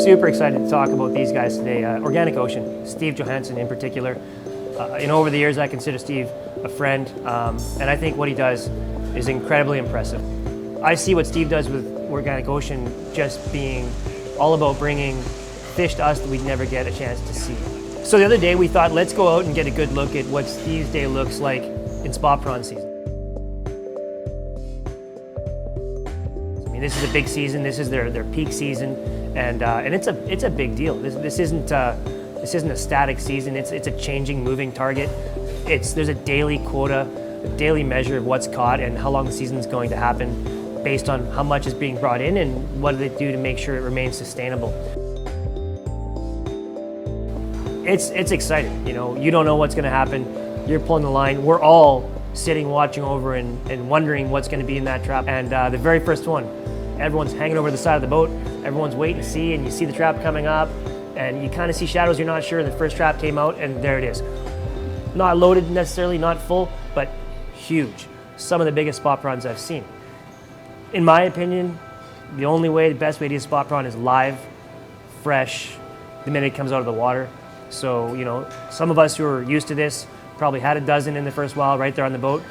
super excited to talk about these guys today. Organic Ocean, Steve Johansson in particular. Over the years, I consider Steve a friend, and I think what he does is incredibly impressive. I see what Steve does with Organic Ocean just being all about bringing fish to us that we'd never get a chance to see. So the other day we thought, let's go out and get a good look at what Steve's day looks like in spot prawn season. I mean, this is a big season. This is their peak season, and it's a big deal. This isn't a static season. It's a changing, moving target. There's a daily quota, a daily measure of what's caught and how long the season's going to happen, based on how much is being brought in and what do they do to make sure it remains sustainable. It's exciting, you don't know what's going to happen. You're pulling the line. We're all sitting, watching over and wondering what's going to be in that trap. And the very first one, everyone's hanging over the side of the boat. Everyone's waiting to see, and you see the trap coming up, and you kind of see shadows. You're not sure. The first trap came out, and there it is. Not loaded necessarily, not full, but huge. Some of the biggest spot prawns I've seen. In my opinion, the best way to use spot prawn is live, fresh, the minute it comes out of the water. So, some of us who are used to this probably had a dozen in the first while right there on the boat.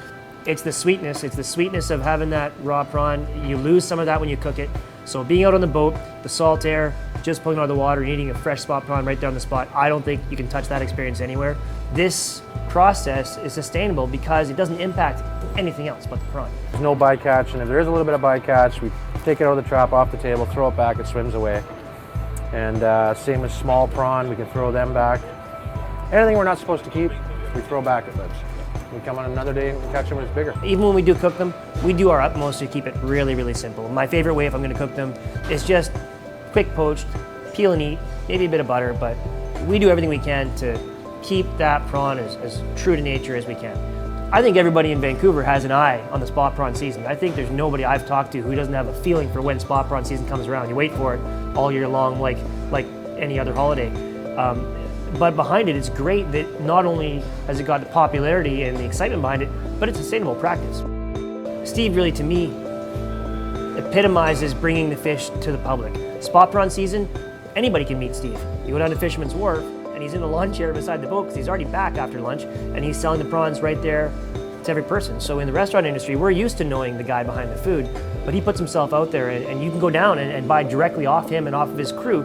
It's the sweetness of having that raw prawn. You lose some of that when you cook it. So being out on the boat, the salt air, just pulling out of the water and eating a fresh spot prawn right there on the spot, I don't think you can touch that experience anywhere. This process is sustainable because it doesn't impact anything else but the prawn. There's no bycatch, and if there is a little bit of bycatch, we take it out of the trap, off the table, throw it back, it swims away. And same as small prawn, we can throw them back. Anything we're not supposed to keep, we throw back at lives. We come on another day and catch them when it's bigger. Even when we do cook them, we do our utmost to keep it really, really simple. My favorite way if I'm going to cook them is just quick poached, peel and eat, maybe a bit of butter, but we do everything we can to keep that prawn as true to nature as we can. I think everybody in Vancouver has an eye on the spot prawn season. I think there's nobody I've talked to who doesn't have a feeling for when spot prawn season comes around. You wait for it all year long like any other holiday. But behind it, it's great that not only has it got the popularity and the excitement behind it, but it's a sustainable practice. Steve really, to me, epitomizes bringing the fish to the public. Spot prawn season, anybody can meet Steve. You go down to Fisherman's Wharf, and he's in the lawn chair beside the boat because he's already back after lunch, and he's selling the prawns right there to every person. So in the restaurant industry, we're used to knowing the guy behind the food, but he puts himself out there, and you can go down and buy directly off him and off of his crew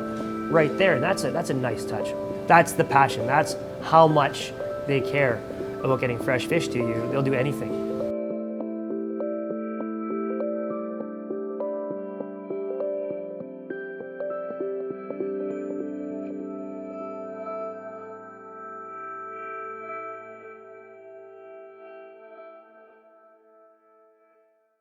right there, and that's a nice touch. That's the passion. That's how much they care about getting fresh fish to you. They'll do anything.